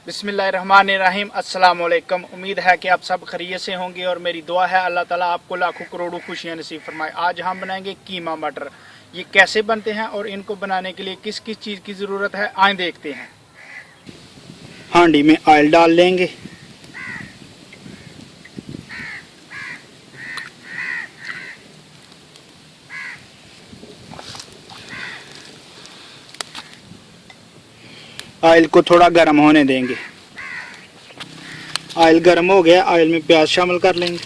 बिस्मिल्लाहिर्रहमानिर्रहीम। अस्सलाम वालेकुम। उम्मीद है कि आप सब खैरियत से होंगे और मेरी दुआ है अल्लाह ताला आपको लाखों करोड़ों खुशियाँ नसीब फरमाए। आज हम बनाएंगे कीमा मटर। ये कैसे बनते हैं और इनको बनाने के लिए किस किस चीज़ की ज़रूरत है, आए देखते हैं। हांडी में ऑयल डाल लेंगे। ऑयल को थोड़ा गर्म होने देंगे। ऑयल गर्म हो गया, ऑयल में प्याज शामिल कर लेंगे।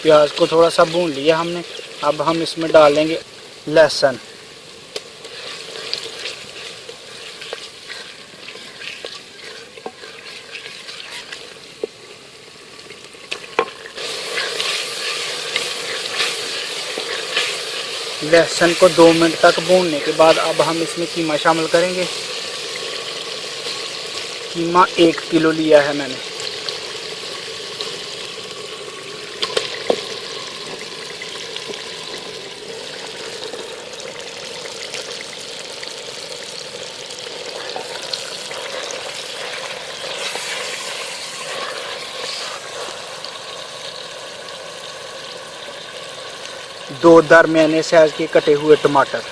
प्याज को थोड़ा सा भून लिया हमने। अब हम इसमें डालेंगे लहसुन। लहसुन को 2 मिनट तक भूनने के बाद अब हम इसमें कीमा शामिल करेंगे। कीमा 1 किलो लिया है मैंने। दो दरमियाने साइज के कटे हुए टमाटर।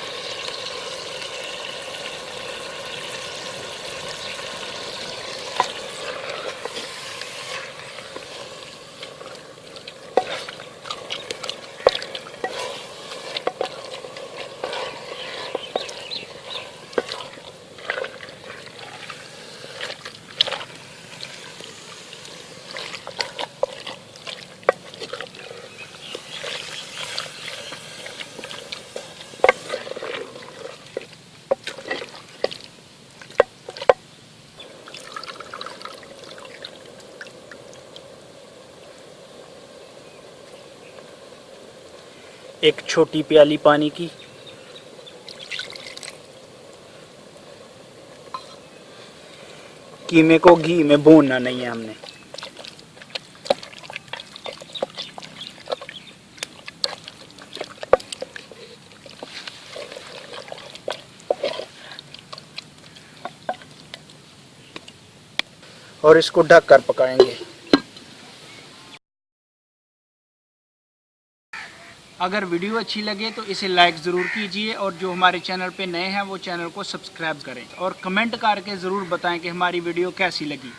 एक छोटी प्याली पानी की। कीमे को घी में भूनना नहीं है हमने। और इसको ढककर पकाएंगे। अगर वीडियो अच्छी लगे तो इसे लाइक ज़रूर कीजिए और जो हमारे चैनल पे नए हैं वो चैनल को सब्सक्राइब करें और कमेंट करके ज़रूर बताएं कि हमारी वीडियो कैसी लगी।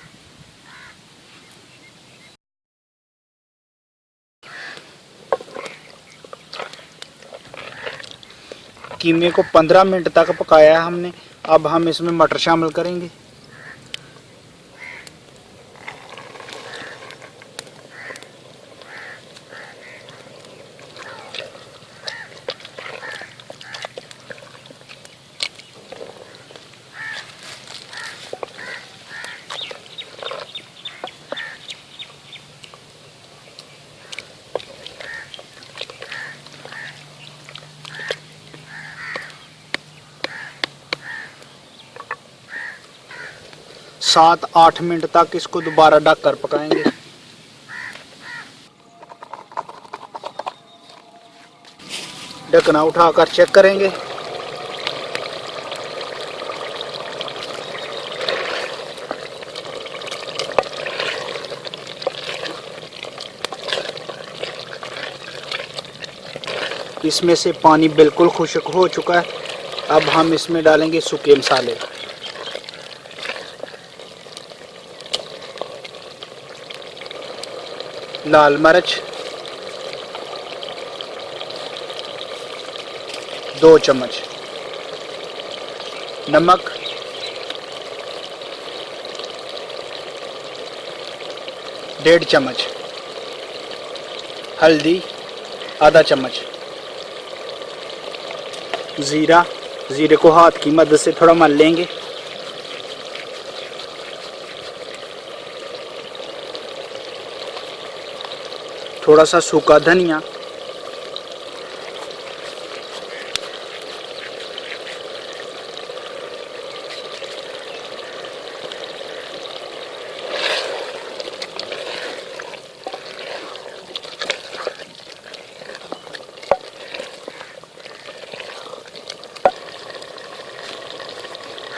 कीमे को 15 मिनट तक पकाया है हमने। अब हम इसमें मटर शामिल करेंगे। सात 8 मिनट तक इसको दोबारा ढककर पकाएंगे। ढकना उठाकर चेक करेंगे। इसमें से पानी बिल्कुल खुश्क हो चुका है। अब हम इसमें डालेंगे सूखे मसाले। लाल मिर्च 2 चम्मच, नमक 1.5 चम्मच, हल्दी आधा चम्मच, ज़ीरा, ज़ीरे को हाथ की मदद से थोड़ा मल लेंगे। थोड़ा सा सूखा धनिया,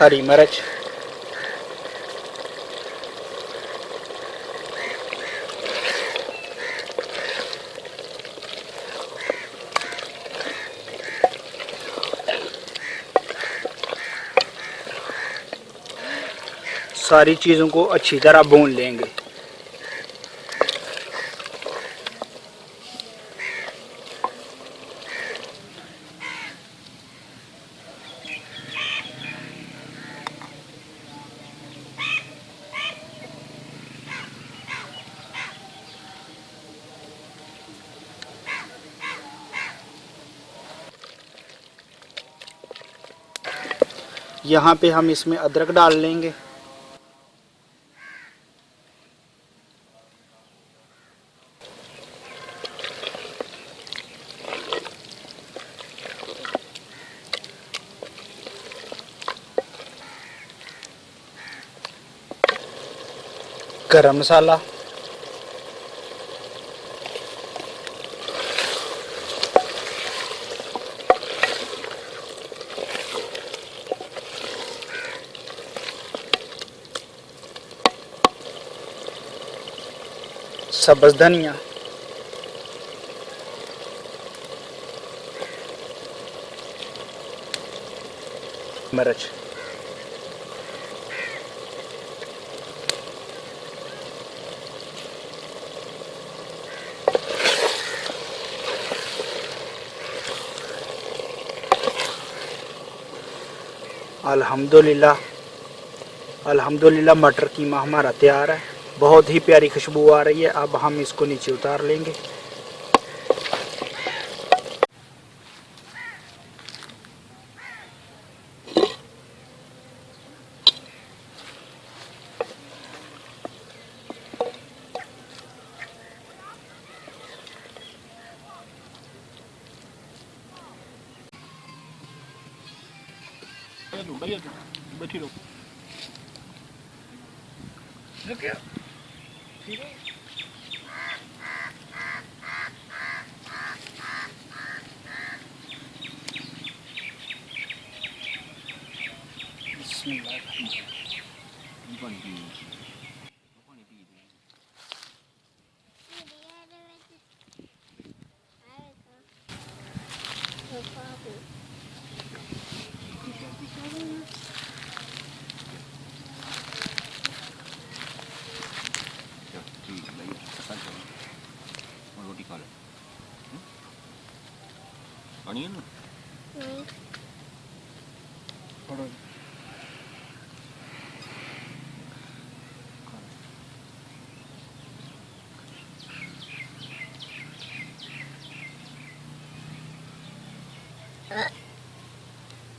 हरी मिर्च, सारी चीज़ों को अच्छी तरह भून लेंगे। यहाँ पे हम इसमें अदरक डाल लेंगे। गरम मसाला, सब्ज़ धनिया, मिर्च, अल्हम्दुलिल्लाह अल्हम्दुलिल्लाह मटर कीमा हमारा तैयार है। बहुत ही प्यारी खुशबू आ रही है। अब हम इसको नीचे उतार लेंगे। बैठी रहो। रोटी खा ले। अनियन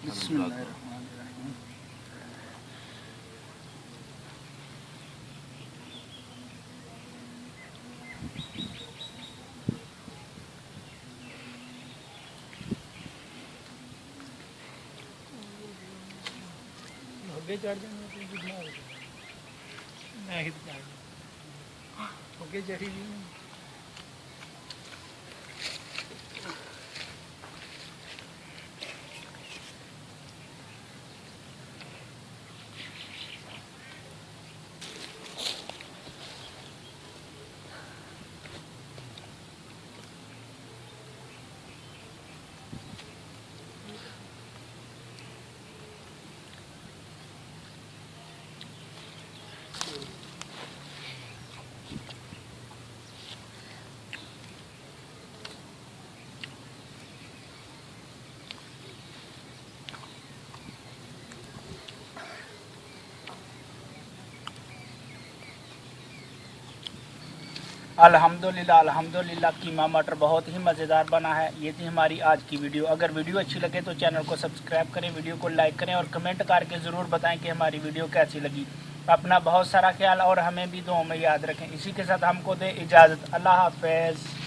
बिस्मिल्लाहिर्रहमानिर्रहीम। चढ़ जाए चढ़ी अल्हम्दुलिल्लाह अल्हम्दुलिल्लाह कीमा मटर बहुत ही मज़ेदार बना है। ये थी हमारी आज की वीडियो। अगर वीडियो अच्छी लगे तो चैनल को सब्सक्राइब करें, वीडियो को लाइक करें और कमेंट करके ज़रूर बताएं कि हमारी वीडियो कैसी लगी। अपना बहुत सारा ख्याल और हमें भी दुआओं में याद रखें। इसी के साथ हमको दे इजाज़त। अल्लाह हाफ़िज़।